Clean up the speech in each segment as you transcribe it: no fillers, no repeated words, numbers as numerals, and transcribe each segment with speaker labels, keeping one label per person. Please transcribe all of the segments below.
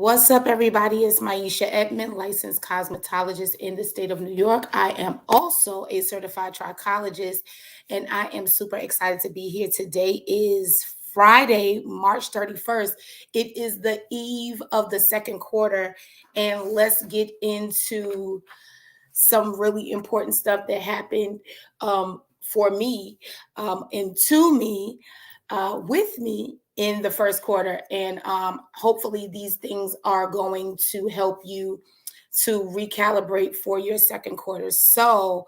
Speaker 1: What's up, everybody? It's Maisha Edmond, licensed cosmetologist in the state of New York. I am also a certified trichologist, and I am super excited to be here. Today is Friday, March 31st. It is the eve of the second quarter, and let's get into some really important stuff that happened for me and to me with me in the first quarter. And hopefully these things are going to help you to recalibrate for your second quarter. So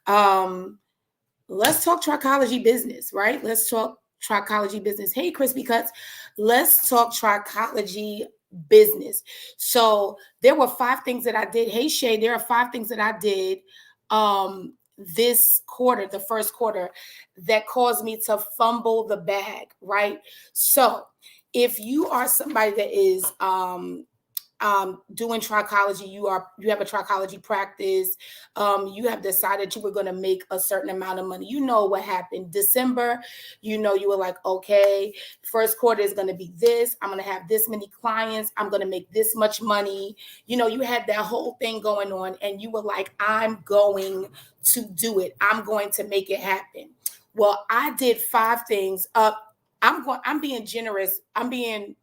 Speaker 1: let's talk trichology business, right? Let's talk trichology business. Hey, Crispy Cuts, let's talk trichology business. So there were 5 things that I did. Hey, Shay, there are 5 things that I did this quarter, the first quarter, that caused me to fumble the bag, right? So if you are somebody that is doing trichology, you have a trichology practice, you have decided you were going to make a certain amount of money. You know what happened December, you were like, okay, first quarter is going to be this, I'm going to have this many clients, I'm going to make this much money. You had that whole thing going on, and you were like, I'm going to do it, I'm going to make it happen. Well, I did 5 things. I'm being generous. I'm being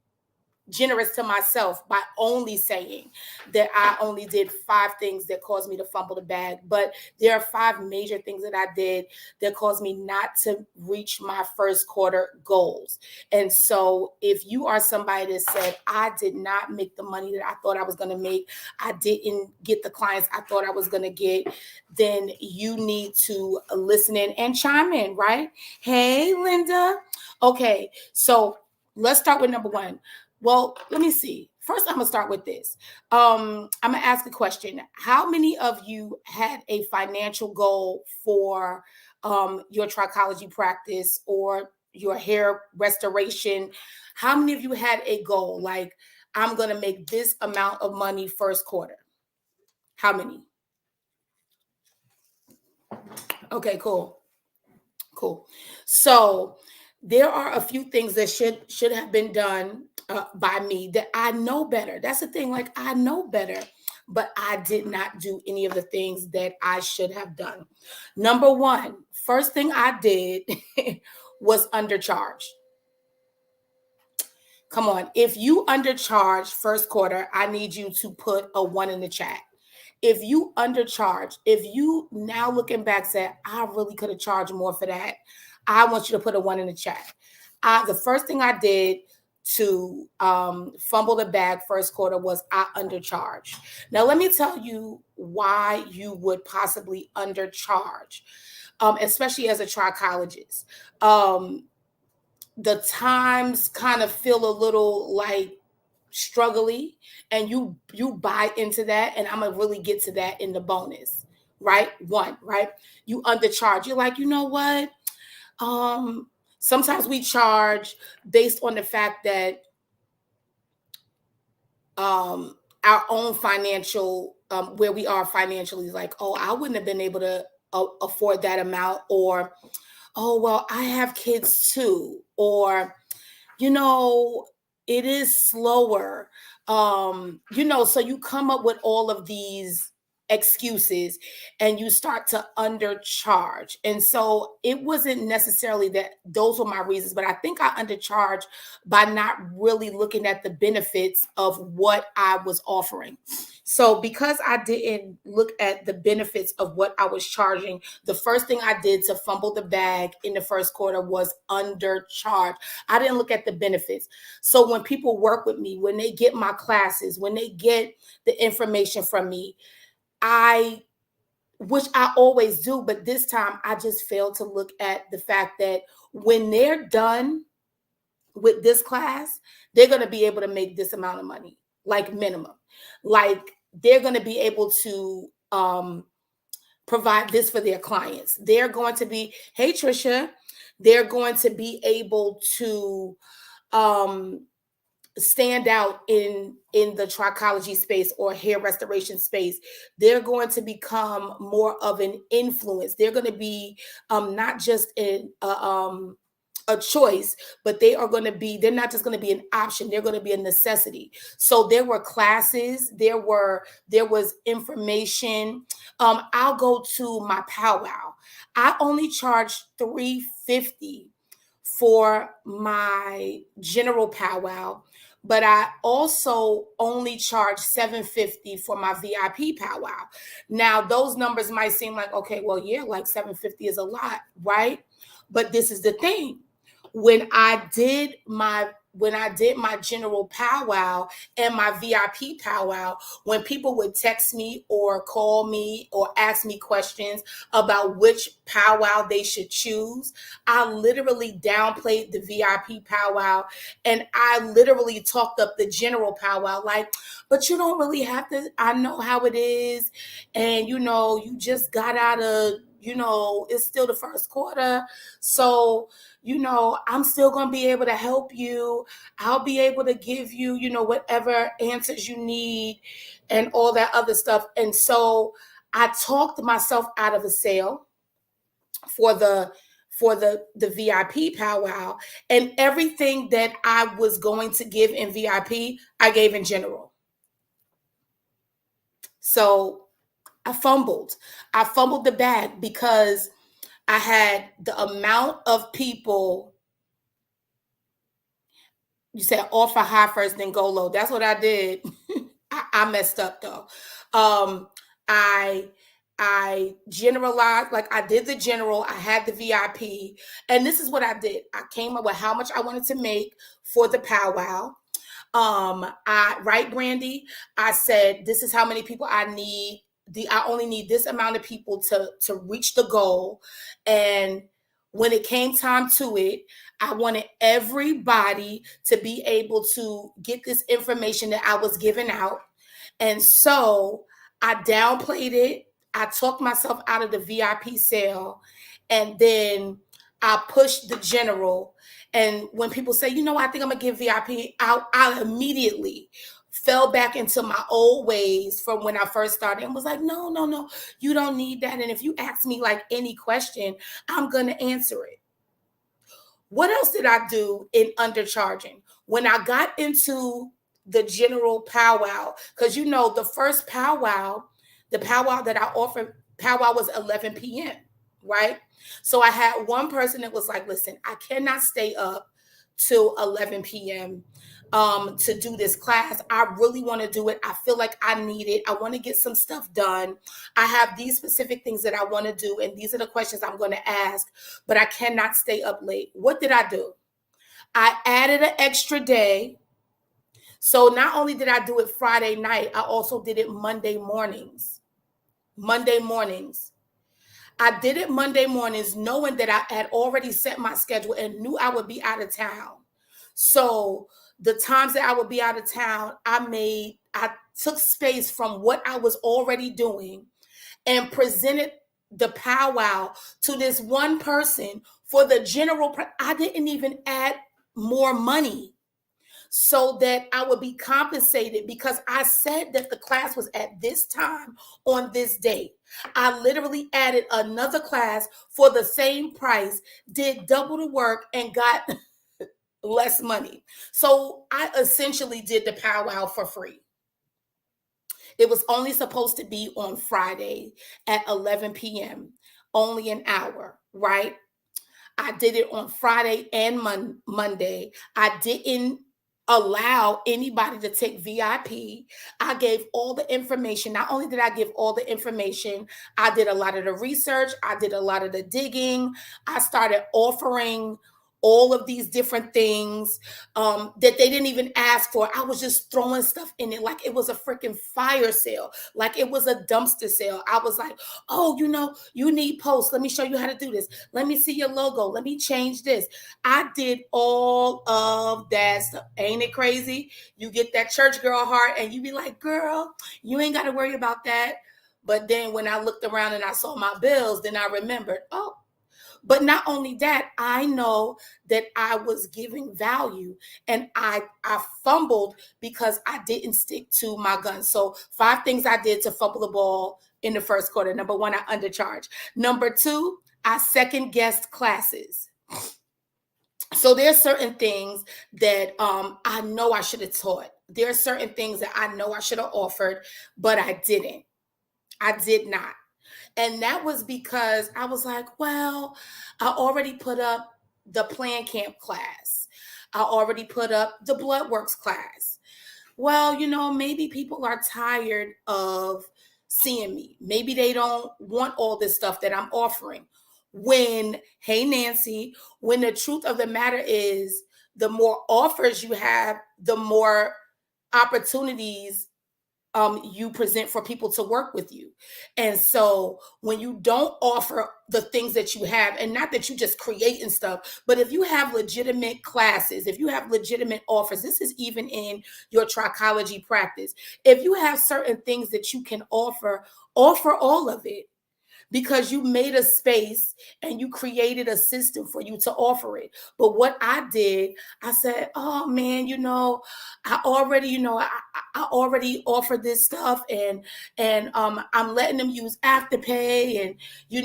Speaker 1: generous to myself by only saying that I only did 5 things that caused me to fumble the bag. But there are 5 major things that I did that caused me not to reach my first quarter goals. And so if you are somebody that said, I did not make the money that I thought I was going to make, I didn't get the clients I thought I was going to get, then you need to listen in and chime in, right? Hey, Linda. Okay, so let's start with number 1. Well, let me see. First, I'm going to start with this. I'm going to ask a question. How many of you had a financial goal for your trichology practice or your hair restoration? How many of you had a goal? Like, I'm going to make this amount of money first quarter. How many? Okay, cool. So there are a few things that should have been done by me that I know better. That's the thing. Like, I know better, but I did not do any of the things that I should have done. Number 1, first thing I did was undercharge. Come on. If you undercharge first quarter, I need you to put a 1 in the chat. If you undercharge, if you now looking back said, I really could have charged more for that, I want you to put a 1 in the chat. The first thing I did to fumble the bag first quarter was I undercharged. Now, let me tell you why you would possibly undercharge, especially as a trichologist. The times kind of feel a little like struggly, and you buy into that, and I'm gonna really get to that in the bonus. Right? 1, right? You undercharge. You're like, you know what? Sometimes we charge based on the fact that our own financial, where we are financially, is like, oh, I wouldn't have been able to afford that amount, or oh, well, I have kids too, or it is slower. So you come up with all of these excuses and you start to undercharge. And so it wasn't necessarily that those were my reasons, but I think I undercharged by not really looking at the benefits of what I was offering. So because I didn't look at the benefits of what I was charging, the first thing I did to fumble the bag in the first quarter was undercharge. I didn't look at the benefits. So when people work with me, when they get my classes, when they get the information from me, which I always do, but this time I just failed to look at the fact that when they're done with this class, they're going to be able to make this amount of money, like minimum. Like, they're going to be able to provide this for their clients. They're going to be, hey, Trisha, they're going to be able to stand out in the trichology space or hair restoration space. They're going to become more of an influence. They're going to be not just a choice, but they're not just going to be an option, they're going to be a necessity. So there were classes, there was information. I'll go to my powwow. I only charged $350 for my general powwow, but I also only charge $750 for my VIP powwow. Now, those numbers might seem like, okay, well, yeah, like $750 is a lot, right? But this is the thing. When I did my general powwow and my VIP powwow, when people would text me or call me or ask me questions about which powwow they should choose, I literally downplayed the VIP powwow and I literally talked up the general powwow, like, but you don't really have to, I know how it is. And, you just got out of, it's still the first quarter. So, I'm still going to be able to help you. I'll be able to give you, whatever answers you need and all that other stuff. And so I talked myself out of a sale for the VIP powwow, and everything that I was going to give in VIP, I gave in general. So I fumbled the bag because I had the amount of people. You said offer high first, then go low. That's what I did. I messed up though. I generalized, like I did the general, I had the VIP, and this is what I did. I came up with how much I wanted to make for the powwow. Brandy, I said, this is how many people I need. I only need this amount of people to reach the goal. And when it came time to it, I wanted everybody to be able to get this information that I was giving out. And so I downplayed it. I talked myself out of the VIP sale, and then I pushed the general. And when people say, I think I'm going to give VIP, I immediately fell back into my old ways from when I first started and was like, no, you don't need that. And if you ask me like any question, I'm going to answer it. What else did I do in undercharging? When I got into the general powwow, because the first powwow, the powwow that I offered, powwow was 11 p.m., right? So I had one person that was like, listen, I cannot stay up till 11 p.m. To do this class. I really want to do it. I feel like I need it. I want to get some stuff done. I have these specific things that I want to do, and these are the questions I'm going to ask, but I cannot stay up late. What did I do? I added an extra day. So not only did I do it Friday night, I also did it Monday mornings. I did it Monday mornings, knowing that I had already set my schedule and knew I would be out of town. So the times that I would be out of town, I took space from what I was already doing and presented the powwow to this one person for the general. I didn't even add more money so that I would be compensated, because I said that the class was at this time on this date. I literally added another class for the same price, did double the work, and got less money. So I essentially did the powwow for free. It was only supposed to be on Friday at 11 p.m., only an hour, right? I did it on Friday and Monday. I didn't allow anybody to take VIP. I gave all the information. Not only did I give all the information, I did a lot of the research. I did a lot of the digging. I started offering all of these different things that they didn't even ask for. I was just throwing stuff in it like it was a freaking fire sale, like it was a dumpster sale. I was like, oh, you need posts. Let me show you how to do this. Let me see your logo. Let me change this. I did all of that stuff. Ain't it crazy? You get that church girl heart and you be like, girl, you ain't got to worry about that. But then when I looked around and I saw my bills, then I remembered, oh, but not only that, I know that I was giving value, and I fumbled because I didn't stick to my guns. So 5 things I did to fumble the ball in the first quarter. Number 1, I undercharged. Number 2, I second guessed classes. So there's certain things that I know I should have taught. There are certain things that I know I should have offered, but I didn't. I did not. And that was because I was like, well, I already put up the plan camp class. I already put up the blood works class. Well, maybe people are tired of seeing me. Maybe they don't want all this stuff that I'm offering. When, hey, Nancy, when the truth of the matter is, the more offers you have, the more opportunities you present for people to work with you. And so when you don't offer the things that you have, and not that you just create and stuff, but if you have legitimate classes, if you have legitimate offers, this is even in your trichology practice. If you have certain things that you can offer all of it, because you made a space and you created a system for you to offer it. But what I did, I said, oh man, I already, I already offered this stuff, and I'm letting them use Afterpay, and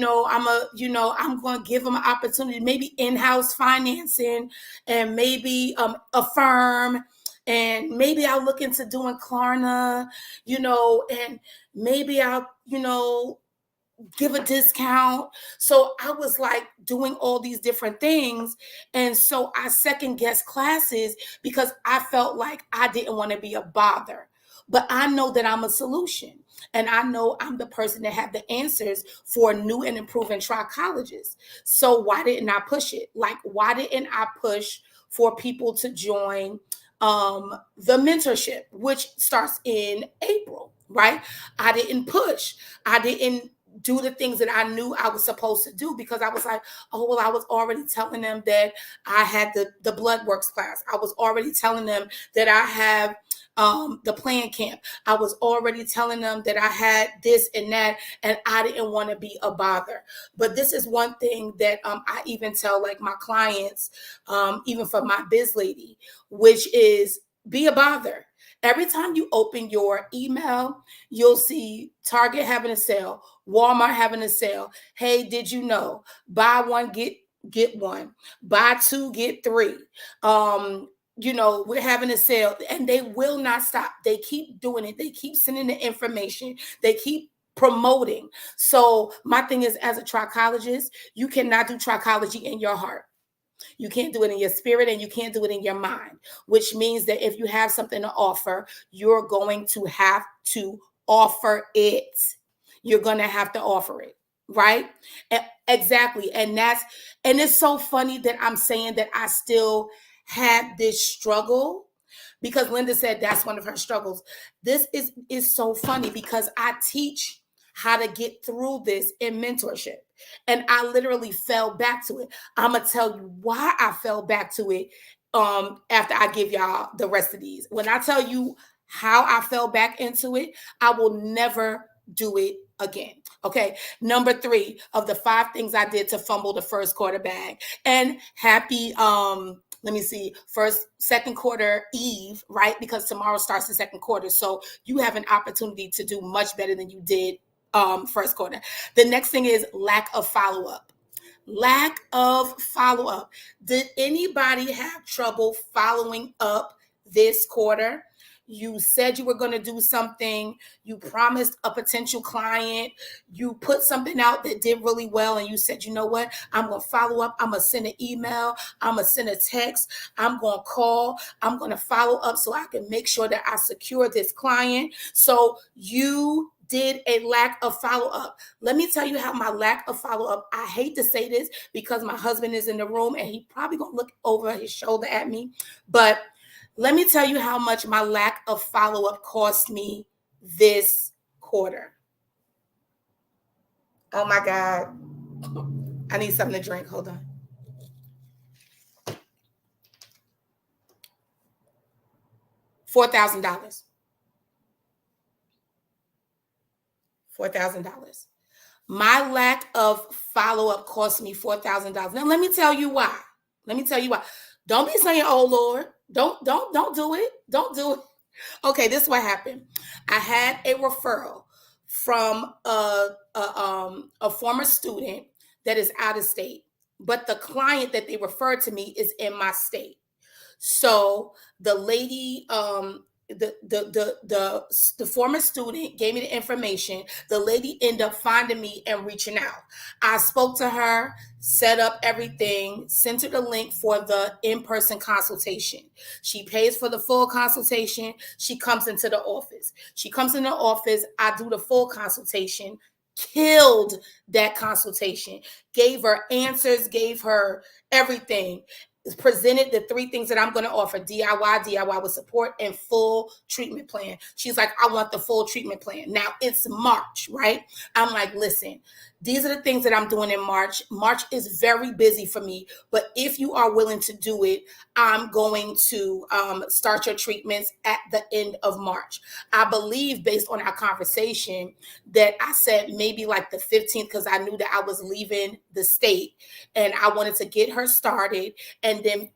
Speaker 1: I'm going to give them an opportunity, maybe in-house financing, and maybe a firm, and maybe I'll look into doing Klarna, and maybe I'll, give a discount. So I was like doing all these different things. And so I second guessed classes because I felt like I didn't want to be a bother. But I know that I'm a solution. And I know I'm the person that have the answers for new and improving trichologists. So why didn't I push it? Like, why didn't I push for people to join the mentorship, which starts in April, right? I didn't push. I didn't do the things that I knew I was supposed to do because I was like, oh, well, I was already telling them that I had the blood works class. I was already telling them that I have the plan camp. I was already telling them that I had this and that, and I didn't want to be a bother. But this is one thing that I even tell like my clients, even for my biz lady, which is be a bother. Every time you open your email, you'll see Target having a sale, Walmart having a sale. Hey, did you know? Buy one, get one. Buy two, get three. We're having a sale, and they will not stop. They keep doing it. They keep sending the information. They keep promoting. So my thing is, as a trichologist, you cannot do trichology in your heart. You can't do it in your spirit, and you can't do it in your mind, which means that if you have something to offer, you're going to have to offer it. You're going to have to offer it, right? Exactly. And it's so funny that I'm saying that I still have this struggle, because Linda said that's one of her struggles. This is so funny because I teach how to get through this in mentorship. And I literally fell back to it. I'm going to tell you why I fell back to it after I give y'all the rest of these. When I tell you how I fell back into it, I will never do it again. Okay. Number 3 of the 5 things I did to fumble the first quarter bag. And happy let me see, second quarter eve, right? Because tomorrow starts the second quarter. So you have an opportunity to do much better than you did first quarter. The next thing is lack of follow-up. Lack of follow-up. Did anybody have trouble following up this quarter? You said you were going to do something. You promised a potential client. You put something out that did really well, and you said, you know what? I'm going to follow up. I'm going to send an email. I'm going to send a text. I'm going to call. I'm going to follow up so I can make sure that I secure this client. So you did a lack of follow-up. Let me tell you how my lack of follow-up, I hate to say this because my husband is in the room and he probably going to look over his shoulder at me, but let me tell you how much my lack of follow-up cost me this quarter. Oh my God. I need something to drink. Hold on. $4,000. $4,000. My lack of follow-up cost me $4,000. Now let me tell you why. Don't be saying, "Oh Lord." Don't do it. Don't do it. Okay, this is what happened. I had a referral from a former student that is out of state. but the client that they referred to me is in my state. So the lady, the former student gave me the information. The lady ended up finding me and reaching out. I spoke to her, set up everything, sent her the link for the in-person consultation. She pays for the full consultation. She comes into the office. She comes in the office. I do the full consultation. Killed that consultation. Gave her answers, gave her everything, presented the three things that I'm going to offer: DIY with support, and full treatment plan. She's like, I want the full treatment plan. Now it's March, right? I'm like, listen, these are the things that I'm doing in March. March is very busy for me, but if you are willing to do it, I'm going to start your treatments at the end of March. I believe, based on our conversation, that I said maybe like the 15th, because I knew that I was leaving the state and I wanted to get her started and then,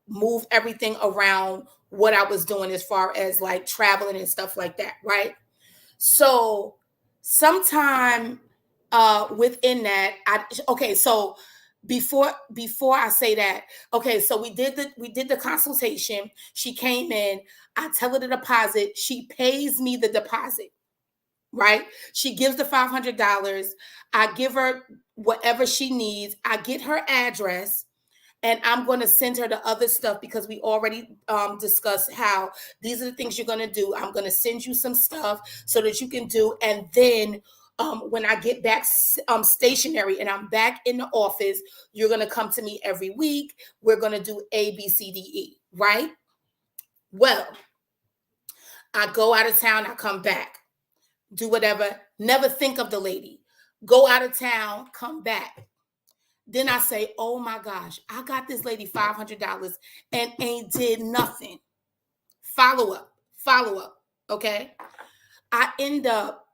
Speaker 1: move everything around what I was doing as far as like traveling and stuff like that, right? So sometime within that, so before I say that, okay, so we did the consultation. She came in, I tell her the deposit, she pays me the deposit, right? She gives the $500. I give her whatever she needs. I get her address, and I'm going to send her the other stuff because we already discussed how these are the things you're going to do. I'm going to send you some stuff so that you can do. And then when I get back stationary and I'm back in the office, you're going to come to me every week. We're going to do A, B, C, D, E, right? Well, I go out of town. I come back, do whatever. Never think of the lady. Go out of town, come back. Then I say, oh my gosh, I got this lady $500 and ain't did nothing. Follow up, okay? I end up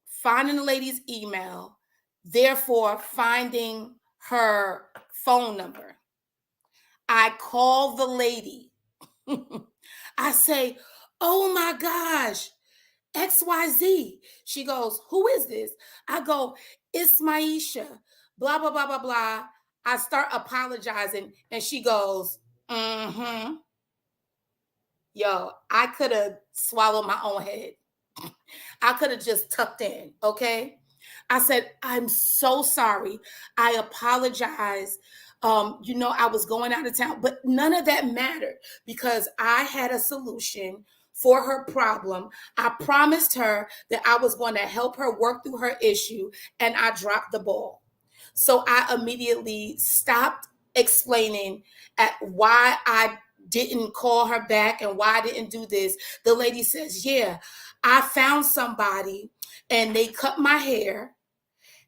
Speaker 1: finding the lady's email, therefore finding her phone number. I call the lady. I say, oh my gosh, XYZ. She goes, who is this? I go, it's Maisha. Blah, blah, blah, blah, blah. I start apologizing and she goes, mm-hmm. Yo, I could have swallowed my own head. I could have just tucked in, okay? I said, I'm so sorry. I apologize. I was going out of town, but none of that mattered because I had a solution for her problem. I promised her that I was going to help her work through her issue, and I dropped the ball. So I immediately stopped explaining at why I didn't call her back and why I didn't do this. The lady says, yeah, I found somebody and they cut my hair.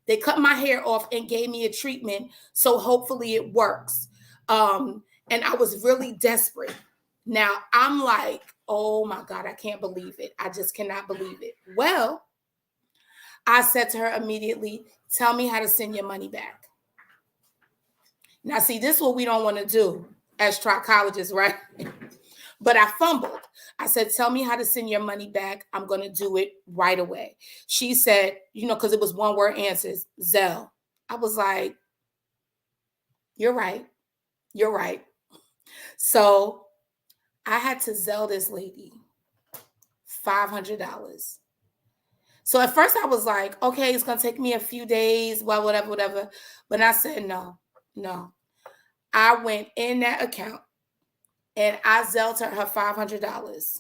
Speaker 1: They cut my hair off and gave me a treatment. So hopefully it works. And I was really desperate. Now I'm like, oh my God, I can't believe it. I just cannot believe it. Well, I said to her immediately, tell me how to send your money back. Now, see, this is what we don't want to do as trichologists, right? But I fumbled. I said, tell me how to send your money back. I'm going to do it right away. She said, because it was one word answers, Zelle. I was like, you're right. You're right. So I had to Zelle this lady $500. So at first I was like, okay, it's going to take me a few days, well, whatever. But I said, no. I went in that account and I Zelled her $500.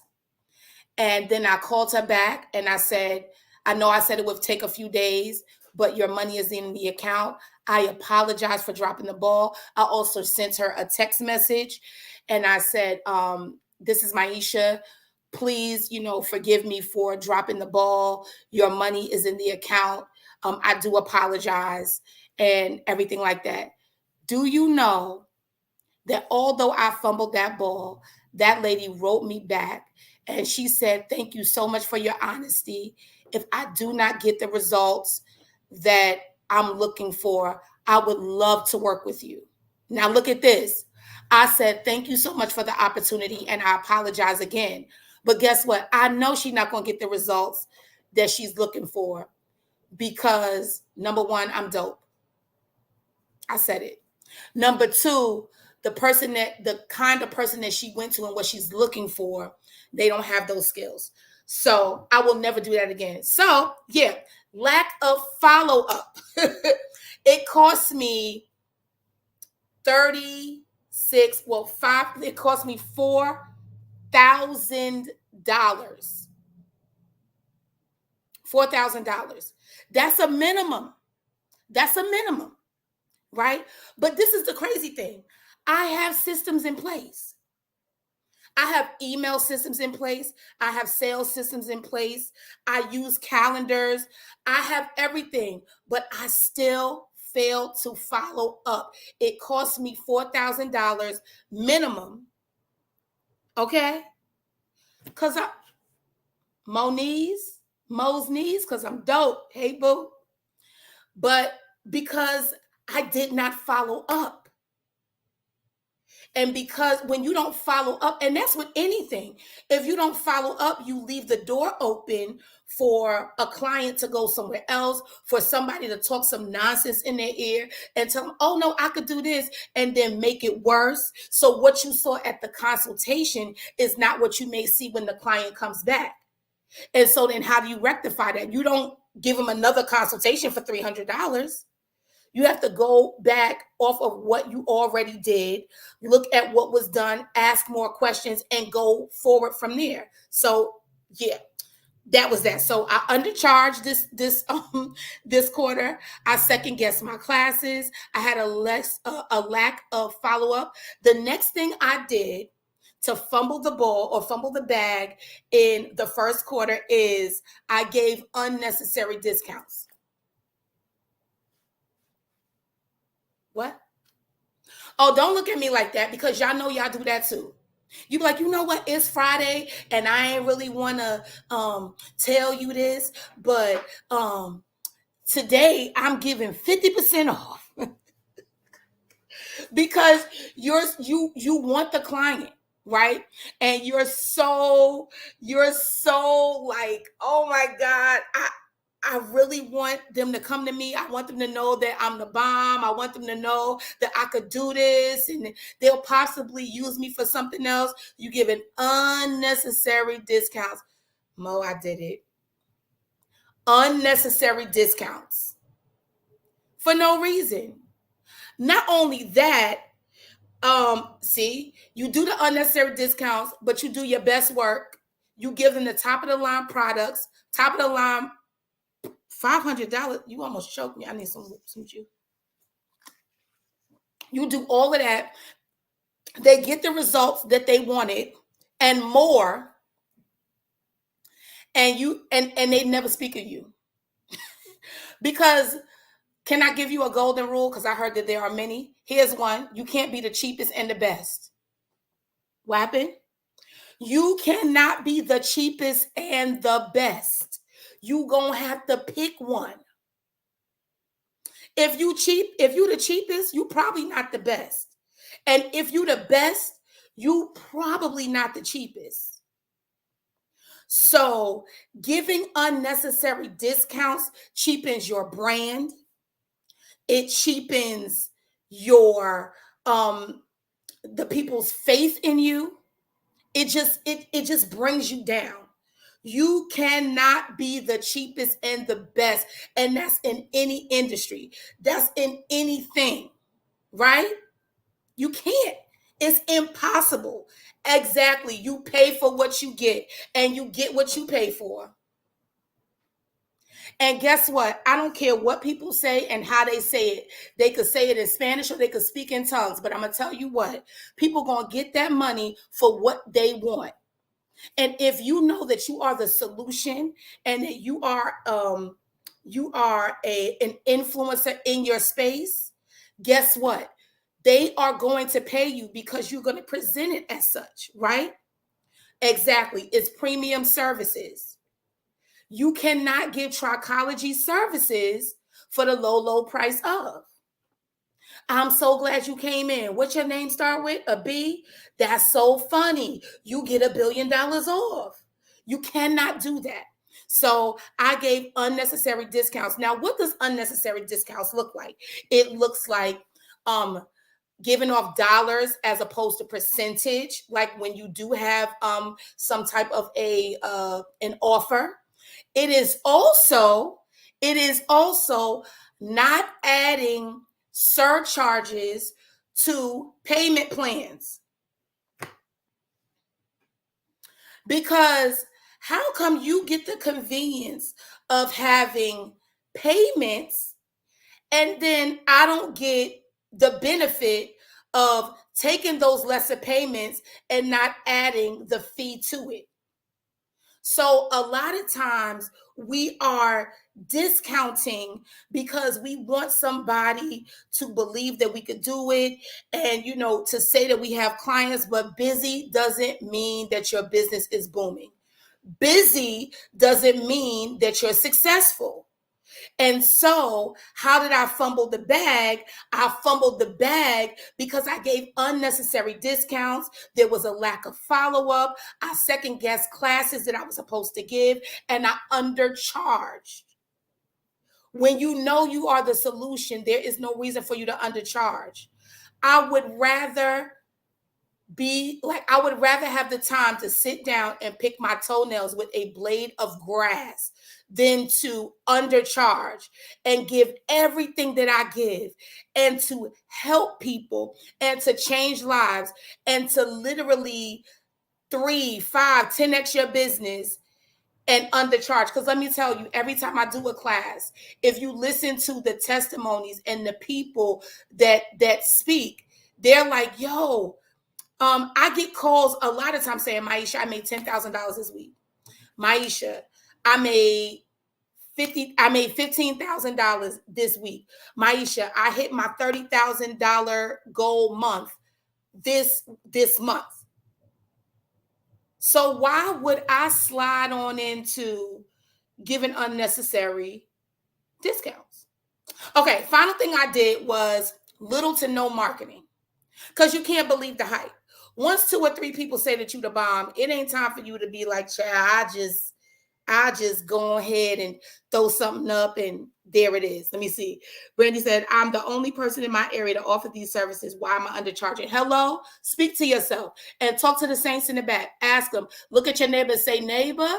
Speaker 1: And then I called her back and I said, I know I said it would take a few days, but your money is in the account. I apologize for dropping the ball. I also sent her a text message and I said, this is Maisha. Please, forgive me for dropping the ball. Your money is in the account. I do apologize and everything like that. Do you know that although I fumbled that ball, that lady wrote me back and she said, thank you so much for your honesty. If I do not get the results that I'm looking for, I would love to work with you. Now look at this. I said, thank you so much for the opportunity and I apologize again. But guess what? I know she's not going to get the results that she's looking for because number one, I'm dope. I said it. Number two, the kind of person that she went to and what she's looking for, they don't have those skills. So I will never do that again. So yeah, lack of follow up. It cost me 36, well, five, it cost me $4,000. $4,000. That's a minimum. That's a minimum, right? But this is the crazy thing. I have systems in place. I have email systems in place. I have sales systems in place. I use calendars. I have everything, but I still failed to follow up. It cost me $4,000 minimum. Okay? Because Mo's knees, because I'm dope. Hey, boo. But because I did not follow up. And because when you don't follow up, and that's with anything, if you don't follow up, you leave the door open for a client to go somewhere else, for somebody to talk some nonsense in their ear and tell them, oh no, I could do this, and then make it worse. So what you saw at the consultation is not what you may see when the client comes back. And so then how do you rectify that? You don't give them another consultation for $300. You have to go back off of what you already did, look at what was done, ask more questions, and go forward from there. So yeah, that was that. So I undercharged this quarter. I second guessed my classes. I had a lack of follow up. The next thing I did to fumble the ball or fumble the bag in the first quarter is I gave unnecessary discounts. What? Oh, don't look at me like that, because y'all know y'all do that too. You be like, you know what? It's Friday, and I ain't really want to tell you this, but today I'm giving 50% off because you want the client, right? And you're so like, oh my God, I really want them to come to me. I want them to know that I'm the bomb. I want them to know that I could do this, and they'll possibly use me for something else. You giving unnecessary discounts. Mo, I did it. Unnecessary discounts for no reason. Not only that, see, you do the unnecessary discounts, but you do your best work. You give them the top of the line products, top of the line $500. You almost choked me. I need some juice. You do all of that. They get the results that they wanted and more. And they never speak of you. Because can I give you a golden rule? Because I heard that there are many. Here's one. You can't be the cheapest and the best. What happened? You cannot be the cheapest and the best. You gonna have to pick one. If you the cheapest, you probably not the best. And if you the best, you probably not the cheapest. So giving unnecessary discounts cheapens your brand. It cheapens your the people's faith in you. It just brings you down. You cannot be the cheapest and the best. And that's in any industry. That's in anything, right? You can't. It's impossible. Exactly. You pay for what you get, and you get what you pay for. And guess what? I don't care what people say and how they say it. They could say it in Spanish or they could speak in tongues. But I'm going to tell you what, people going to get that money for what they want. And if you know that you are the solution and that you are an influencer in your space, guess what? They are going to pay you because you're going to present it as such, right? Exactly. It's premium services. You cannot give trichology services for the low price of. I'm so glad you came in. What's your name start with? A B? That's so funny. You get $1 billion off. You cannot do that. So I gave unnecessary discounts. Now, what does unnecessary discounts look like? It looks like giving off dollars as opposed to percentage, like when you do have some type of an offer. It is also not adding surcharges to payment plans. Because how come you get the convenience of having payments and then I don't get the benefit of taking those lesser payments and not adding the fee to it? So a lot of times we are discounting because we want somebody to believe that we could do it, and to say that we have clients. But busy doesn't mean that your business is booming. Busy doesn't mean that you're successful. And so, how did I fumble the bag? I fumbled the bag because I gave unnecessary discounts. There was a lack of follow up. I second guessed classes that I was supposed to give, and I undercharged. When you know you are the solution, there is no reason for you to undercharge. I would rather have the time to sit down and pick my toenails with a blade of grass than to undercharge and give everything that I give and to help people and to change lives and to literally 3, 5, 10x your business and undercharge. Because let me tell you, every time I do a class, if you listen to the testimonies and the people that speak, they're like, yo, I get calls a lot of times saying, Maisha, I made $10,000 this week. Maisha, I made $15,000 this week. Maisha, I hit my $30,000 goal month this month. So why would I slide on into giving unnecessary discounts? Okay, final thing I did was little to no marketing, because you can't believe the hype. Once 2 or 3 people say that you the bomb, it ain't time for you to be like, child, I just go ahead and throw something up and there it is. Let me see. Brandy said, I'm the only person in my area to offer these services. Why am I undercharging? Hello? Speak to yourself and talk to the saints in the back. Ask them, look at your neighbor and say, neighbor,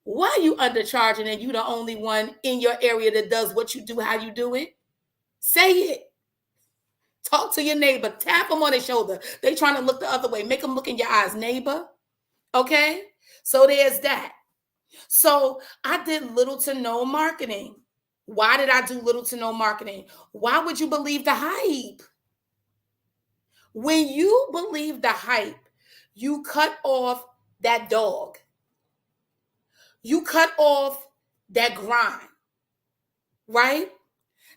Speaker 1: why are you undercharging and you the only one in your area that does what you do, how you do it? Say it. Talk to your neighbor. Tap them on their shoulder. They trying to look the other way. Make them look in your eyes, neighbor. Okay? So there's that. So I did little to no marketing. Why did I do little to no marketing? Why would you believe the hype? When you believe the hype, you cut off that dog. You cut off that grind, right?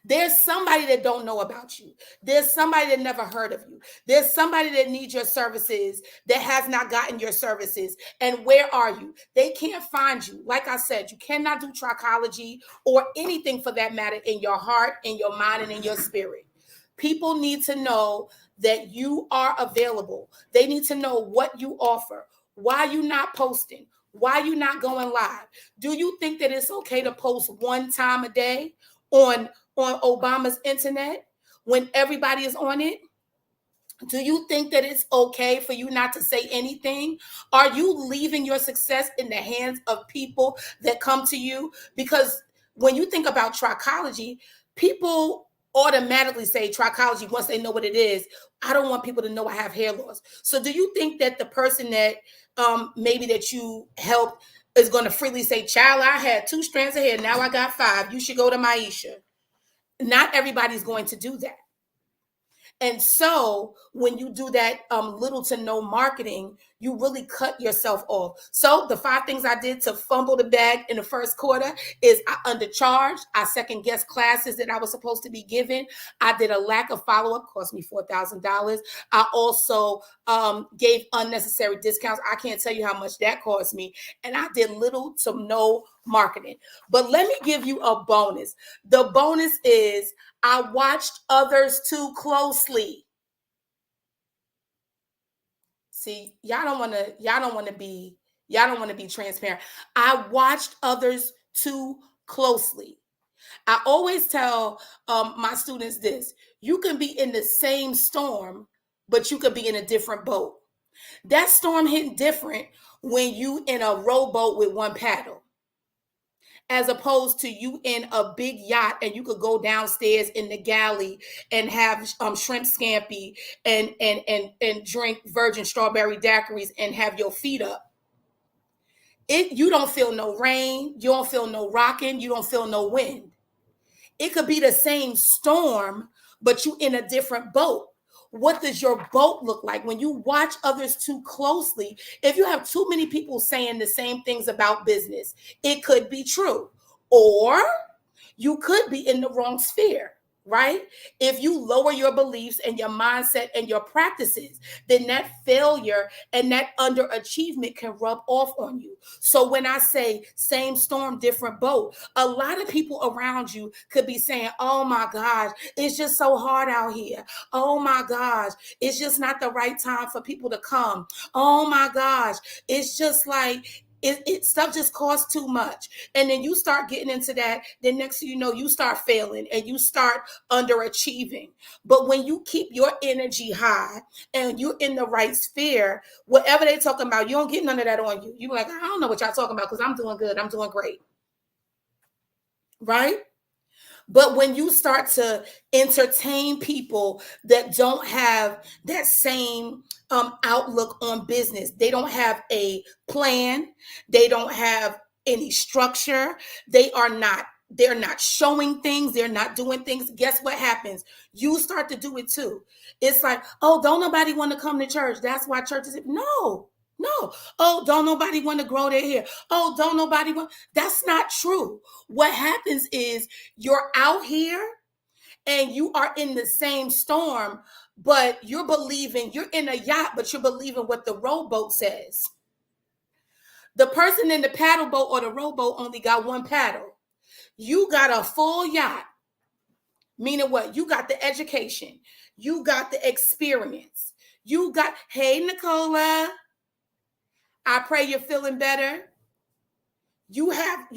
Speaker 1: There's somebody that don't know about you. There's somebody that never heard of you. There's somebody that needs your services that has not gotten your services. And where are you? They can't find you. Like I said, you cannot do trichology or anything for that matter in your heart, in your mind, and in your spirit. People need to know that you are available. They need to know what you offer. Why you not posting? Why you not going live? Do you think that it's okay to post 1 time a day on Obama's internet when everybody is on it? Do you think that it's okay for you not to say anything? Are you leaving your success in the hands of people that come to you? Because when you think about trichology, people automatically say trichology once they know what it is. I don't want people to know I have hair loss. So do you think that the person that maybe that you helped is going to freely say, child, I had 2 strands of hair, now I got 5. You should go to Maisha. Not everybody's going to do that. And so when you do that little to no marketing, you really cut yourself off. So the 5 things I did to fumble the bag in the first quarter is I undercharged. I second guessed classes that I was supposed to be giving. I did a lack of follow-up, cost me $4,000. I also gave unnecessary discounts. I can't tell you how much that cost me. And I did little to no marketing. But let me give you a bonus. The bonus is I watched others too closely. See, y'all don't want to be transparent. I watched others too closely. I always tell my students this: you can be in the same storm, but you could be in a different boat. That storm hitting different when you in a rowboat with one paddle, as opposed to you in a big yacht and you could go downstairs in the galley and have shrimp scampi and drink virgin strawberry daiquiris and have your feet up. You don't feel no rain, you don't feel no rocking, you don't feel no wind. It could be the same storm, but you in a different boat. What does your boat look like? When you watch others too closely, if you have too many people saying the same things about business, it could be true. Or you could be in the wrong sphere, right? If you lower your beliefs and your mindset and your practices, then that failure and that underachievement can rub off on you. So when I say same storm, different boat, a lot of people around you could be saying, oh my gosh, it's just so hard out here. Oh my gosh, it's just not the right time for people to come. Oh my gosh, it's just like, stuff just costs too much. And then you start getting into that, then next thing you know, you start failing and you start underachieving. But when you keep your energy high and you're in the right sphere, whatever they're talking about, you don't get none of that on you. You're like, I don't know what y'all talking about because I'm doing good, I'm doing great, right? But when you start to entertain people that don't have that same outlook on business, they don't have a plan, they don't have any structure, they're not showing things, they're not doing things. Guess what happens? You start to do it too. It's like, oh, don't nobody want to come to church. That's why church is. No. Oh, don't nobody want to grow their hair. Oh, don't nobody want. That's not true. What happens is you're out here and you are in the same storm, but you're believing you're in a yacht, but you're believing what the rowboat says. The person in the paddle boat or the rowboat only got one paddle. You got a full yacht, meaning what? You got the education, you got the experience, you got, hey, Nicola, I pray you're feeling better. You have,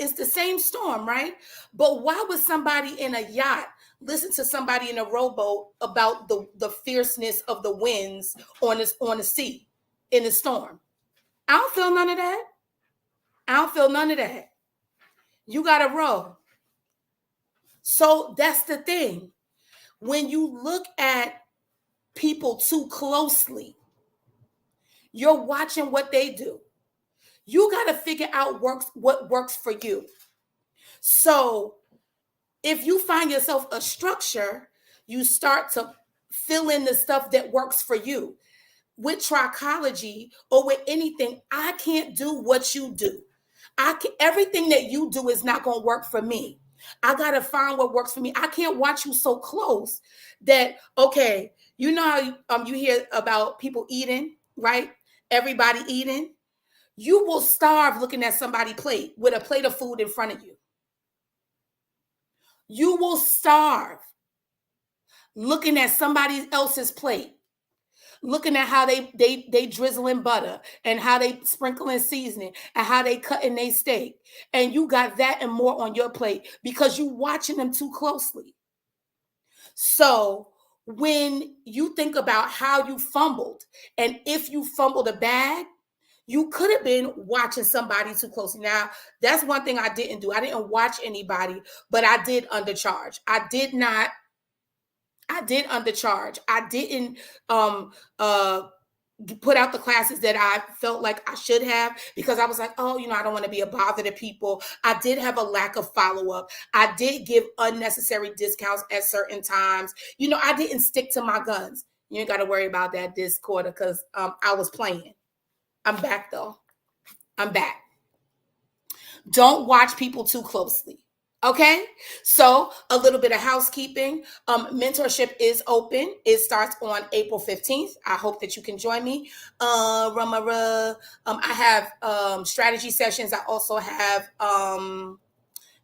Speaker 1: it's the same storm, right? But why would somebody in a yacht listen to somebody in a rowboat about the fierceness of the winds on the sea in the storm? I don't feel none of that. I don't feel none of that. You got to row. So that's the thing. When you look at people too closely, you're watching what they do. You got to figure out what works for you. So if you find yourself a structure, you start to fill in the stuff that works for you. With trichology or with anything, I can't do what you do. Everything that you do is not going to work for me. I got to find what works for me. I can't watch you so close that, okay, you know how you hear about people eating, right? Everybody eating. You will starve looking at somebody's plate with a plate of food in front of you. You will starve looking at somebody else's plate, looking at how they drizzle in butter and how they sprinkle in seasoning and how they cut in their steak. And you got that and more on your plate because you watching them too closely. So when you think about how you fumbled, and if you fumbled a bag, you could have been watching somebody too closely. Now, that's one thing I didn't do. I didn't watch anybody, but I did undercharge. I did undercharge. I didn't put out the classes that I felt like I should have because I was like, oh, I don't want to be a bother to people. I did have a lack of follow-up. I did give unnecessary discounts at certain times. I didn't stick to my guns. You ain't got to worry about that this quarter because I was playing. I'm back though. I'm back. Don't watch people too closely. Okay, so a little bit of housekeeping. Mentorship is open. It starts on April 15th. I hope that you can join me. I have strategy sessions. I also have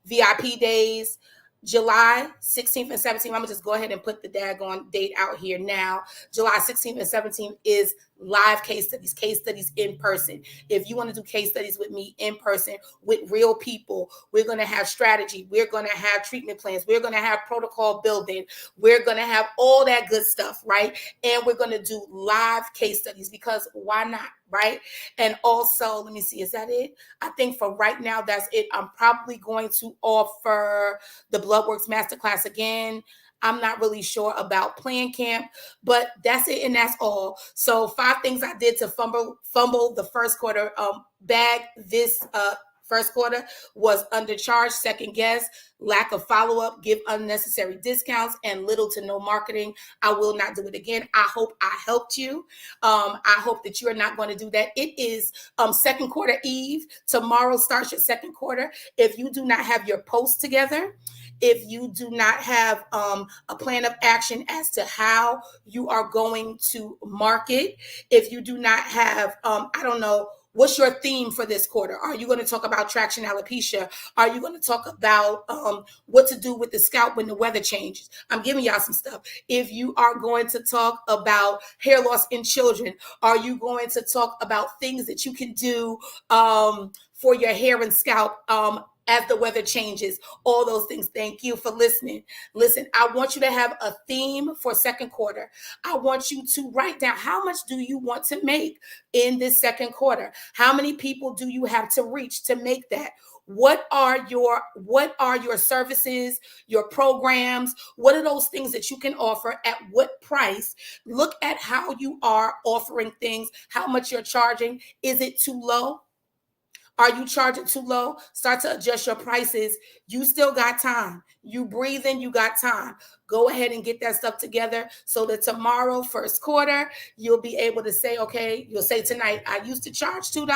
Speaker 1: VIP days. July 16th and 17th, I'm gonna just go ahead and put the daggone date out here now. July 16th and 17th is live case studies in person. If you want to do case studies with me in person with real people, we're going to have strategy. We're going to have treatment plans. We're going to have protocol building. We're going to have all that good stuff, right? And we're going to do live case studies because why not, right? And also, let me see, is that it? I think for right now, that's it. I'm probably going to offer the Bloodworks Masterclass again. I'm not really sure about Plan Camp, but that's it and that's all. So 5 things I did to fumble the first quarter bag this first quarter was undercharge, second guess, lack of follow-up, give unnecessary discounts, and little to no marketing. I will not do it again. I hope I helped you. I hope that you are not going to do that. It is second quarter eve. Tomorrow starts your second quarter. If you do not have your post together, if you do not have a plan of action as to how you are going to market, if you do not have, I don't know, what's your theme for this quarter? Are you going to talk about traction alopecia? Are you going to talk about what to do with the scalp when the weather changes? I'm giving y'all some stuff. If you are going to talk about hair loss in children, are you going to talk about things that you can do for your hair and scalp as the weather changes, all those things. Thank you for listening. Listen, I want you to have a theme for second quarter. I want you to write down how much do you want to make in this second quarter? How many people do you have to reach to make that? What are your services, your programs? What are those things that you can offer at what price? Look at how you are offering things, how much you're charging. Is it too low? Are you charging too low? Start to adjust your prices. You still got time. You breathing, you got time. Go ahead and get that stuff together so that tomorrow, first quarter, you'll be able to say, okay, you'll say tonight, I used to charge $2,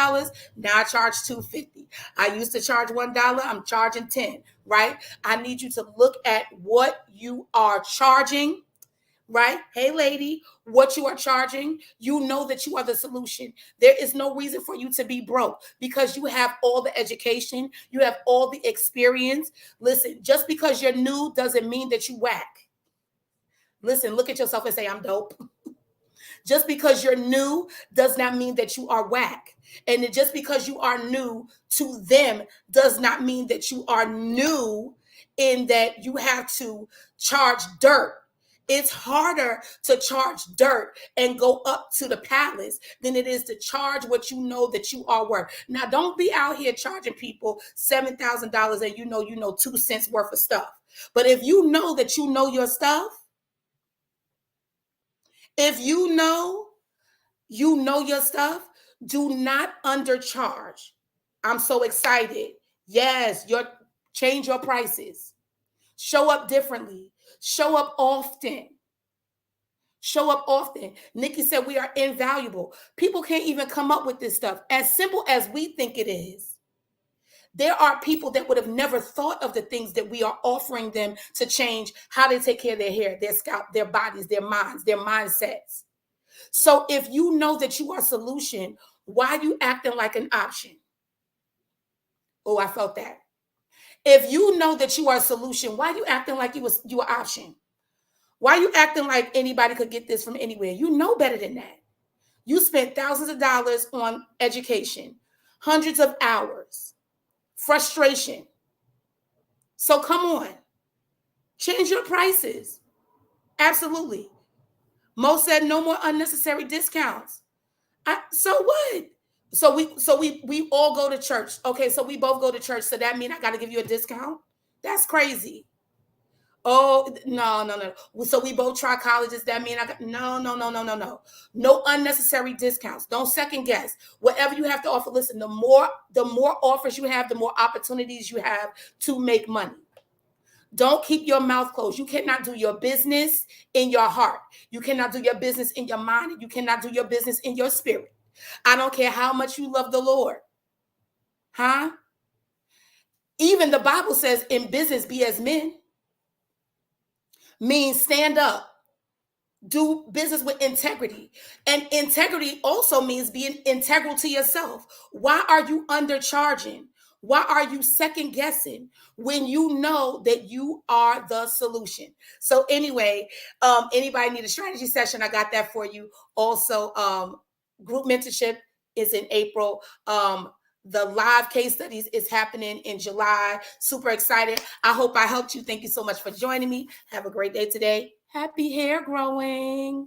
Speaker 1: now I charge $2.50. I used to charge $1, I'm charging 10, right? I need you to look at what you are charging, right? Hey, lady, what you are charging, you know that you are the solution. There is no reason for you to be broke because you have all the education, you have all the experience. Listen, just because you're new doesn't mean that you whack. Listen, look at yourself and say, I'm dope. Just because you're new does not mean that you are whack. And just because you are new to them does not mean that you are new in that you have to charge dirt. It's harder to charge dirt and go up to the palace than it is to charge what you know that you are worth. Now, don't be out here charging people $7,000 and you know 2 cents worth of stuff. But if you know that you know your stuff, if you know your stuff, do not undercharge. I'm so excited. Yes, change your prices. Show up differently. Show up often. Show up often. Nikki said we are invaluable. People can't even come up with this stuff. As simple as we think it is, there are people that would have never thought of the things that we are offering them to change how they take care of their hair, their scalp, their bodies, their minds, their mindsets. So if you know that you are a solution, why are you acting like an option? Oh, I felt that. If you know that you are a solution, why are you acting like you are option? Why are you acting like anybody could get this from anywhere? You know better than that. You spent thousands of dollars on education, hundreds of hours, frustration. So come on, change your prices. Absolutely. Mo said no more unnecessary discounts. So what? So we all go to church. Okay, so we both go to church. So that means I got to give you a discount? That's crazy. Oh, no. So we both try colleges. That mean I got no. No unnecessary discounts. Don't second guess. Whatever you have to offer, listen, the more offers you have, the more opportunities you have to make money. Don't keep your mouth closed. You cannot do your business in your heart. You cannot do your business in your mind. And you cannot do your business in your spirit. I don't care how much you love the Lord. Huh? Even the Bible says in business, be as men. Means stand up. Do business with integrity. And integrity also means being integral to yourself. Why are you undercharging? Why are you second guessing when you know that you are the solution? So anyway, anybody need a strategy session? I got that for you. Also, group mentorship is in April. The live case studies is happening in July. Super excited. I hope I helped you. Thank you so much for joining me. Have a great day today. Happy hair growing.